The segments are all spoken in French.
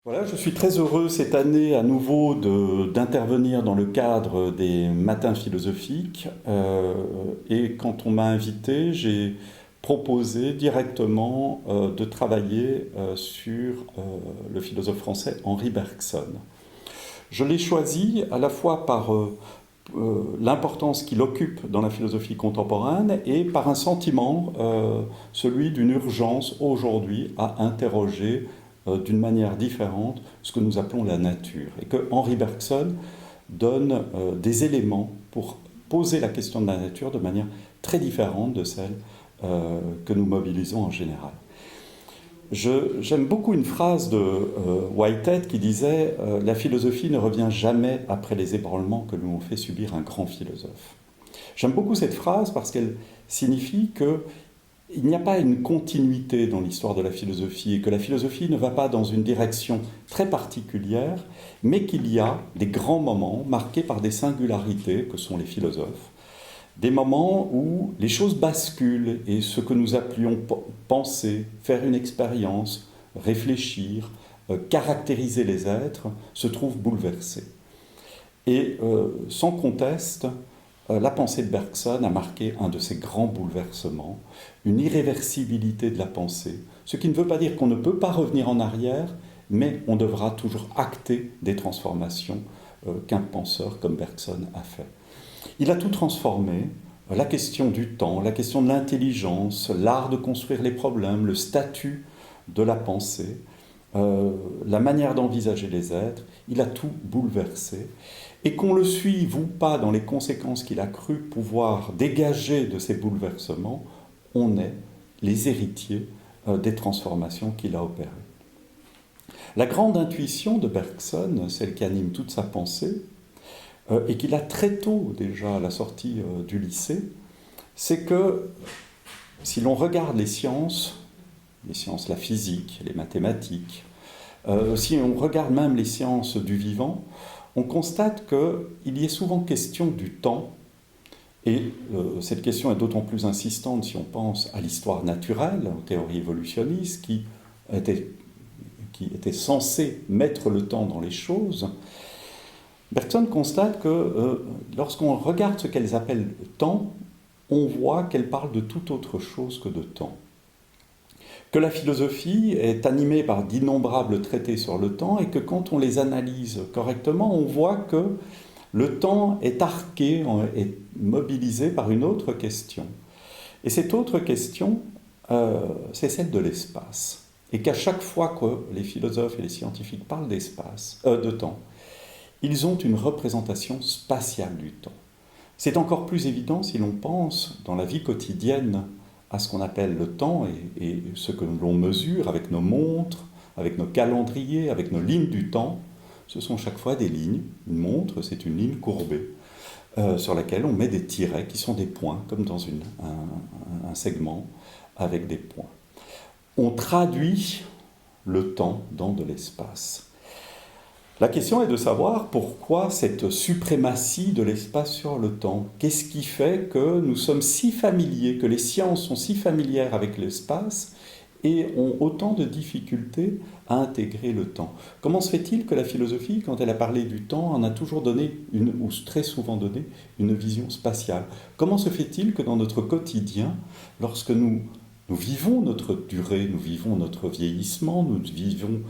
Voilà, je suis très heureux cette année à nouveau d'intervenir dans le cadre des matins philosophiques. Et quand on m'a invité, j'ai proposé directement de travailler sur le philosophe français Henri Bergson. Je l'ai choisi à la fois par l'importance qu'il occupe dans la philosophie contemporaine et par un sentiment, celui d'une urgence aujourd'hui à interroger d'une manière différente ce que nous appelons la nature. Et que Henri Bergson donne des éléments pour poser la question de la nature de manière très différente de celle que nous mobilisons en général. J'aime beaucoup une phrase de Whitehead qui disait la philosophie ne revient jamais après les ébranlements que nous ont fait subir un grand philosophe. J'aime beaucoup cette phrase parce qu'elle signifie qu'il n'y a pas une continuité dans l'histoire de la philosophie et que la philosophie ne va pas dans une direction très particulière, mais qu'il y a des grands moments marqués par des singularités que sont les philosophes, des moments où les choses basculent et ce que nous appelions penser, faire une expérience, réfléchir, caractériser les êtres, se trouve bouleversé. Et sans conteste, la pensée de Bergson a marqué un de ces grands bouleversements, une irréversibilité de la pensée, ce qui ne veut pas dire qu'on ne peut pas revenir en arrière, mais on devra toujours acter des transformations qu'un penseur comme Bergson a fait. Il a tout transformé, la question du temps, la question de l'intelligence, l'art de construire les problèmes, le statut de la pensée, la manière d'envisager les êtres, il a tout bouleversé. Et qu'on le suive ou pas dans les conséquences qu'il a cru pouvoir dégager de ces bouleversements, on est les héritiers des transformations qu'il a opérées. La grande intuition de Bergson, celle qui anime toute sa pensée, et qu'il a très tôt déjà à la sortie du lycée, c'est que si l'on regarde les sciences, la physique, les mathématiques, si on regarde même les sciences du vivant, on constate qu'il y est souvent question du temps, et cette question est d'autant plus insistante si on pense à l'histoire naturelle, aux théories évolutionnistes, qui étaient censées mettre le temps dans les choses. Bergson constate que lorsqu'on regarde ce qu'elles appellent le temps, on voit qu'elles parlent de toute autre chose que de temps. Que la philosophie est animée par d'innombrables traités sur le temps et que quand on les analyse correctement, on voit que le temps est arqué, est mobilisé par une autre question. Et cette autre question, c'est celle de l'espace. Et qu'à chaque fois que les philosophes et les scientifiques parlent de temps, ils ont une représentation spatiale du temps. C'est encore plus évident si l'on pense dans la vie quotidienne à ce qu'on appelle le temps et ce que l'on mesure avec nos montres, avec nos calendriers, avec nos lignes du temps. Ce sont chaque fois des lignes. Une montre, c'est une ligne courbée sur laquelle on met des tirets qui sont des points, comme dans un segment avec des points. On traduit le temps dans de l'espace. La question est de savoir pourquoi cette suprématie de l'espace sur le temps. Qu'est-ce qui fait que nous sommes si familiers, que les sciences sont si familières avec l'espace et ont autant de difficultés à intégrer le temps? Comment se fait-il que la philosophie, quand elle a parlé du temps, en a toujours donné, ou très souvent donné, une vision spatiale? Comment se fait-il que dans notre quotidien, lorsque nous vivons notre durée, nous vivons notre vieillissement, nous vivons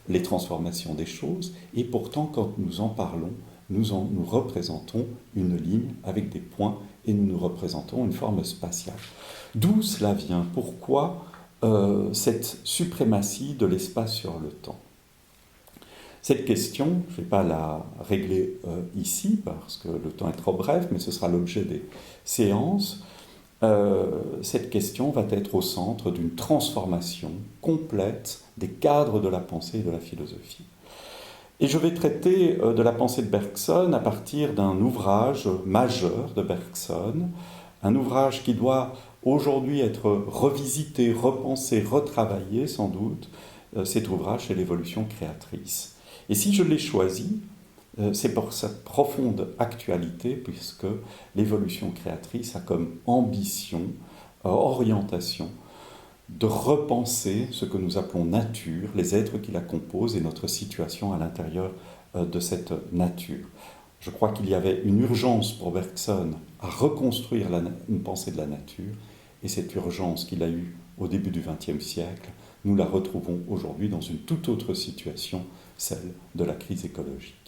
les transformations des choses, et pourtant quand nous en parlons, nous représentons une ligne avec des points et nous représentons une forme spatiale. D'où cela vient? Pourquoi cette suprématie de l'espace sur le temps? Cette question, je ne vais pas la régler ici parce que le temps est trop bref, mais ce sera l'objet des séances. Cette question va être au centre d'une transformation complète des cadres de la pensée et de la philosophie. Et je vais traiter de la pensée de Bergson à partir d'un ouvrage majeur de Bergson, un ouvrage qui doit aujourd'hui être revisité, repensé, retravaillé sans doute. Cet ouvrage, c'est l'Évolution créatrice. Et si je l'ai choisi, c'est pour sa profonde actualité, puisque l'évolution créatrice a comme ambition, orientation, de repenser ce que nous appelons nature, les êtres qui la composent et notre situation à l'intérieur de cette nature. Je crois qu'il y avait une urgence pour Bergson à reconstruire une pensée de la nature, et cette urgence qu'il a eue au début du XXe siècle, nous la retrouvons aujourd'hui dans une toute autre situation, celle de la crise écologique.